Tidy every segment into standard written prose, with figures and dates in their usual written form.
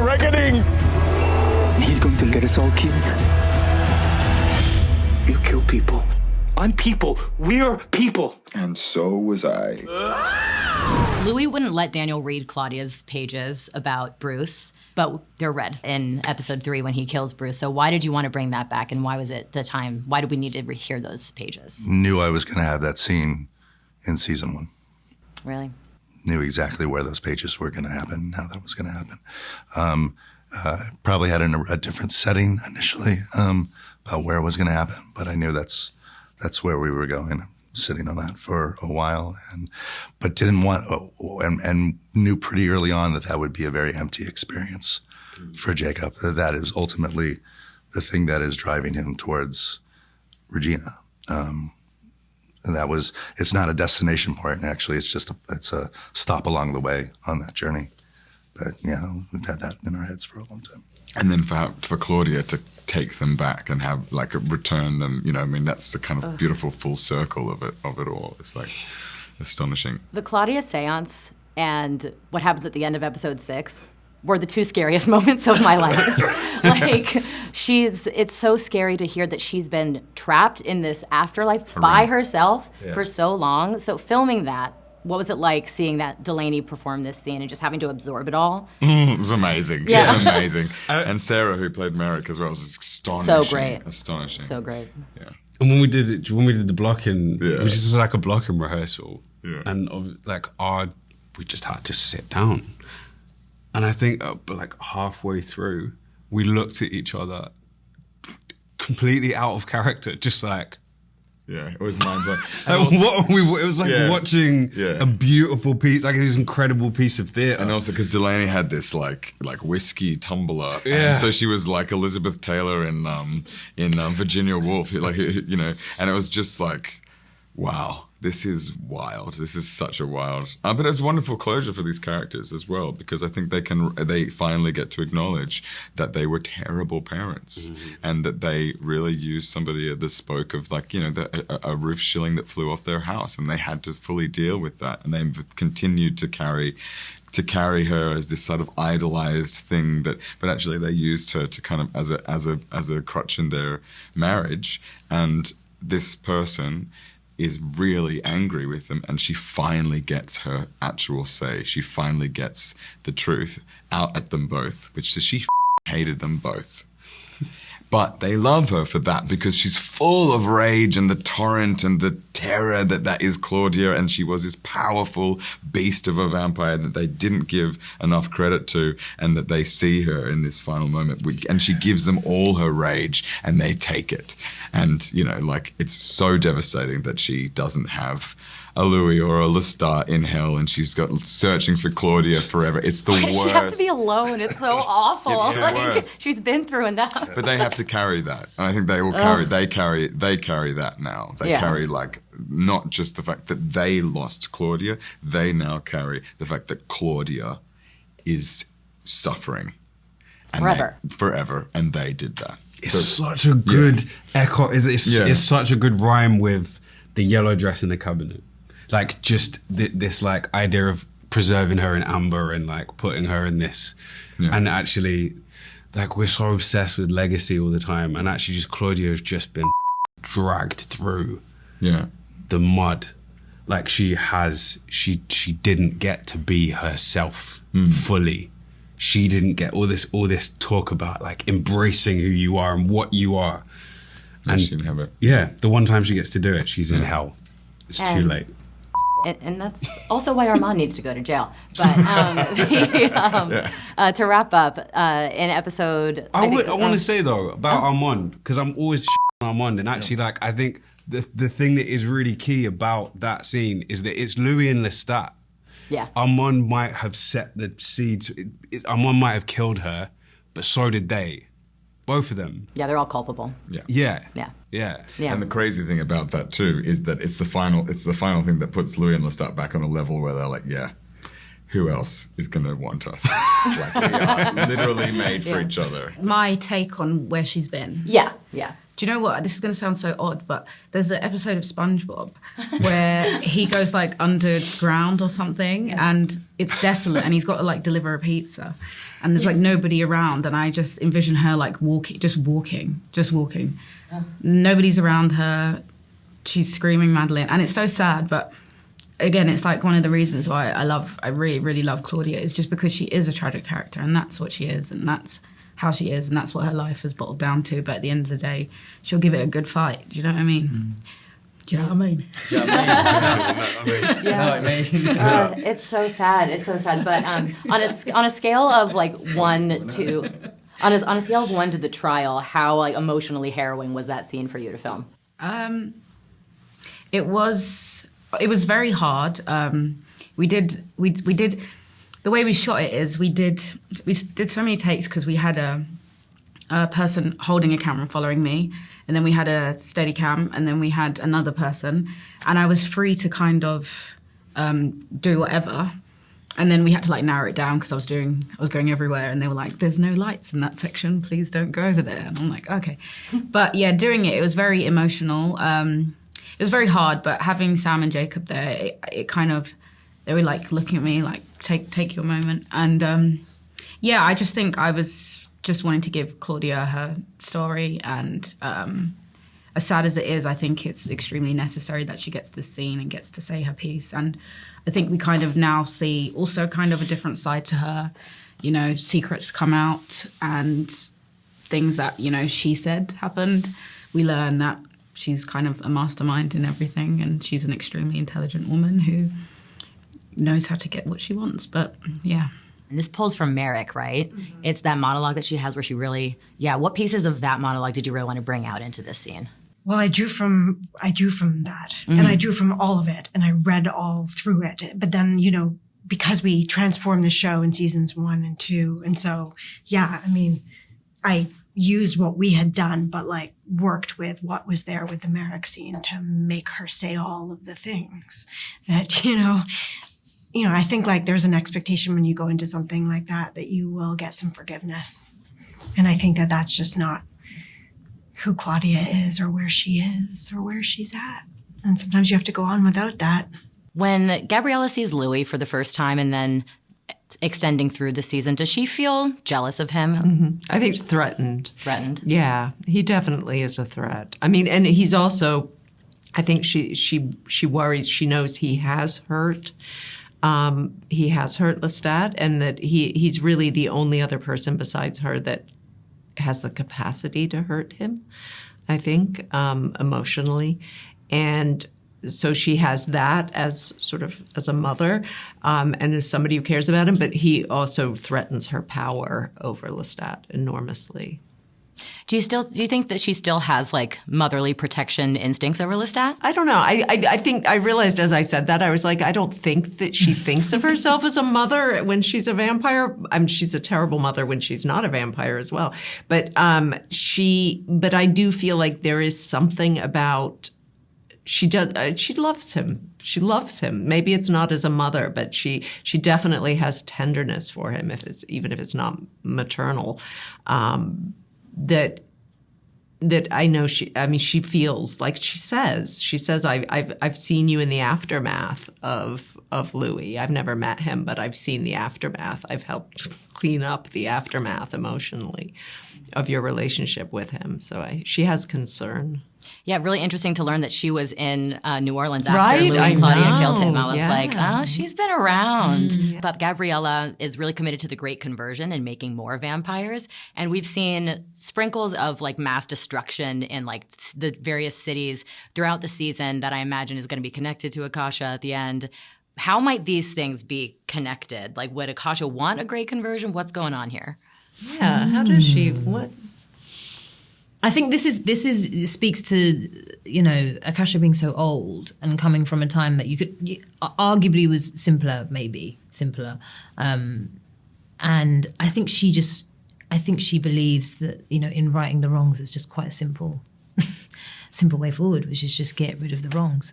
reckoning. He's going to get us all killed. You kill people. I'm people. We're people. And so was I. Louis wouldn't let Daniel read Claudia's pages about Bruce, but they're read in episode 3 when he kills Bruce. So why did you want to bring that back, and why was it the time? Why did we need to hear those pages? Knew I was going to have that scene in season 1. Really? Knew exactly where those pages were going to happen and how that was going to happen. Probably had a different setting initially about where it was going to happen, but I knew that's where we were going. Sitting on that for a while, but didn't want, and knew pretty early on that would be a very empty experience for Jacob. That is ultimately the thing that is driving him towards Regina. And it's not a destination point, actually. It's a stop along the way on that journey. But yeah, we've had that in our heads for a long time. And then for Claudia to take them back and have return them, I mean, that's the kind of beautiful full circle of it all. It's like astonishing. The Claudia seance and what happens at the end of episode 6 were the 2 scariest moments of my life. It's so scary to hear that she's been trapped in this afterlife by herself for so long. So filming that, what was it like seeing that Delainey perform this scene and just having to absorb it all? It was amazing. Yeah. She's amazing. And Sarah, who played Merrick as well, was astonishing. So great. Astonishing. So great. Yeah. And when we did the blocking, which is like a blocking rehearsal, and we just had to sit down. And I think halfway through, we looked at each other completely out of character, just like, yeah, it was mind-blowing. It was like watching a beautiful piece, like this incredible piece of theatre. And also because Delainey had this like whiskey tumbler, and so she was like Elizabeth Taylor in Virginia Woolf, and it was just like, wow, this is wild. This is such a wild. But it's wonderful closure for these characters as well, because I think they finally get to acknowledge that they were terrible parents, and that they really used somebody that spoke of a roof shilling that flew off their house, and they had to fully deal with that, and they continued to carry her as this sort of idolized thing but actually they used her to kind of as a crutch in their marriage, and this person is really angry with them, and she finally gets her actual say. She finally gets the truth out at them both, which is she hated them both. But they love her for that, because she's full of rage and the torrent and the terror that is Claudia, and she was this powerful beast of a vampire that they didn't give enough credit to, and that they see her in this final moment, and she gives them all her rage, and they take it. And, it's so devastating that she doesn't have a Louis or a Lestat in hell, and she's searching for Claudia forever. It's the worst. She have to be alone. It's so awful. It's the worst. She's been through enough. But they have to carry that, and I think they will carry. They carry that now. They carry not just the fact that they lost Claudia. They now carry the fact that Claudia is suffering forever, and they did that. It's such a good echo. It's such a good rhyme with the yellow dress in the cabinet. Like, just this idea of preserving her in amber and putting her in this. Yeah. And actually, we're so obsessed with legacy all the time. And actually just Claudia has just been dragged through the mud. She didn't get to be herself fully. She didn't get all this talk about embracing who you are and what you are. And she didn't have it. Yeah, the one time she gets to do it, she's in hell. It's too late. And that's also why Armand needs to go to jail. But to wrap up, in episode... I want to say, though, about Armand, because I'm always on Armand, and actually, I think the thing that is really key about that scene is that it's Louis and Lestat. Yeah. Armand might have set the seeds. Armand might have killed her, but so did they. Both of them. Yeah, they're all culpable. Yeah. And the crazy thing about that too is that it's the final thing that puts Louis and Lestat back on a level where they're like, who else is going to want us? We are literally made for each other. My take on where she's been. Yeah. Do you know what? This is going to sound so odd, but there's an episode of SpongeBob where he goes like underground or something, and it's desolate, and he's got to like deliver a pizza, and there's like nobody around, and I just envision her like walking. Nobody's around her. She's screaming Madeline, and it's so sad, but again, it's like one of the reasons why I really, really love Claudia is just because she is a tragic character, and that's what she is, and that's how she is, and that's what her life has bottled down to. But at the end of the day, she'll give it a good fight. Do you know what I mean? Do you know what I mean? It's so sad. It's so sad. But on a scale of like 1 to on a scale of 1 to the trial, how like emotionally harrowing was that scene for you to film? It was very hard. We did the way we shot it is we did so many takes because we had a person holding a camera following me, and then we had a steady cam, and then we had another person, and I was free to kind of do whatever. And then we had to like narrow it down because I was going everywhere, and they were like, "There's no lights in that section. Please don't go over there." And I'm like, "Okay." But yeah, doing it was very emotional. It was very hard, but having Sam and Jacob there, it kind of, they were like looking at me like, take your moment. And yeah, I just think I was just wanting to give Claudia her story, and as sad as it is, I think it's extremely necessary that she gets this scene and gets to say her piece. And I think we kind of now see also kind of a different side to her, you know, secrets come out and things that, you know, she said happened. We learn that she's kind of a mastermind in everything, and she's an extremely intelligent woman who knows how to get what she wants. But yeah. And this pulls from Merrick, right? Mm-hmm. It's that monologue that she has where she really, what pieces of that monologue did you really want to bring out into this scene? Well, I drew from that, and I drew from all of it, and I read all through it. But then, you know, because we transformed the show in seasons 1 and 2, and so, yeah, I mean, I used what we had done, but like worked with what was there with the Merrick scene to make her say all of the things that, you know, I think like there's an expectation when you go into something like that you will get some forgiveness. And I think that that's just not who Claudia is or where she is or where she's at. And sometimes you have to go on without that. When Gabriella sees Louis for the first time and then extending through the season, does she feel jealous of him? Mm-hmm. I think threatened. Threatened? Yeah, he definitely is a threat. I mean, and he's also, I think she worries, she knows he has hurt. He has hurt Lestat, and that he's really the only other person besides her that has the capacity to hurt him, I think, emotionally. And so she has that as sort of as a mother, and as somebody who cares about him, but he also threatens her power over Lestat enormously. Do you think that she still has like motherly protection instincts over Lestat? I don't know. I think I realized as I said that, I was like, I don't think that she thinks of herself as a mother when she's a vampire. She's a terrible mother when she's not a vampire as well. But but I do feel like there is something about she loves him. She loves him. Maybe it's not as a mother, but she definitely has tenderness for him even if it's not maternal. That I know she feels like she says I've seen you in the aftermath of Louis. I've never met him, but I've seen the aftermath. I've helped clean up the aftermath emotionally of your relationship with him. So she has concern. Yeah, really interesting to learn that she was in New Orleans after Louis and Claudia killed him. I was like, oh, she's been around. Yeah. But Gabriella is really committed to the Great Conversion and making more vampires. And we've seen sprinkles of like mass destruction in like the various cities throughout the season that I imagine is going to be connected to Akasha at the end. How might these things be connected? Like, would Akasha want a Great Conversion? What's going on here? Yeah, how does she? What? I think this speaks to, you know, Akasha being so old and coming from a time that arguably was simpler. And I think she believes that, you know, in righting the wrongs is just quite a simple way forward, which is just get rid of the wrongs.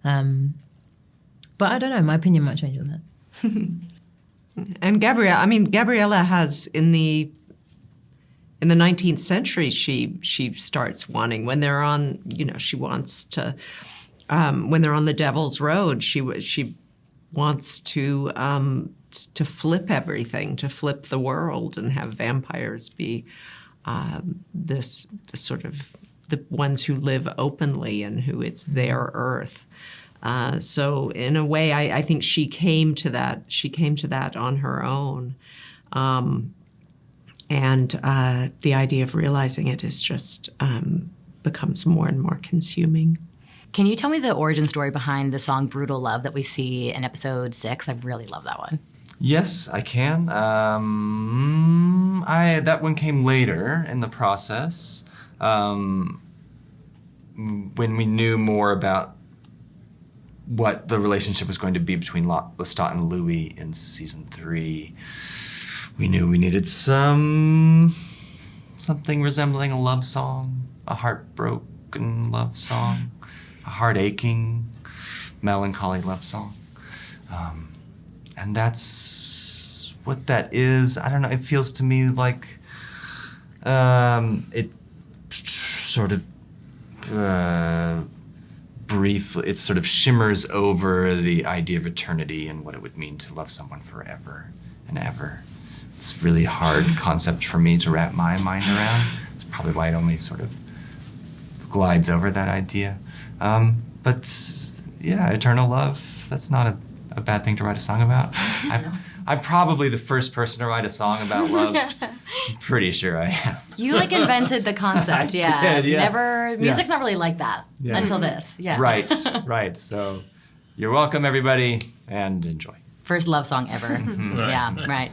But I don't know, my opinion might change on that. And Gabriella has in the 19th century, she starts wanting, when they're on, she wants to, when they're on the Devil's Road, she wants to flip everything, to flip the world and have vampires be this sort of the ones who live openly and who it's their earth. So in a way, I think she came to that. She came to that on her own. And the idea of realizing it is just becomes more and more consuming. Can you tell me the origin story behind the song Brutal Love that we see in episode 6? I really love that one. Yes, I can. That one came later in the process. When we knew more about what the relationship was going to be between Lestat and Louis in season 3, we knew we needed something resembling a love song, a heartbroken love song, a heart-aching, melancholy love song. And that's what that is. I don't know, it feels to me like it sort of briefly, it sort of shimmers over the idea of eternity and what it would mean to love someone forever and ever. It's a really hard concept for me to wrap my mind around. It's probably why it only sort of glides over that idea. But yeah, eternal love, that's not a bad thing to write a song about. I'm probably the first person to write a song about love. I'm pretty sure I am. You invented the concept, I did, yeah. Music's not really like that until this. Yeah. Right. So you're welcome, everybody, and enjoy. First love song ever. Yeah, right.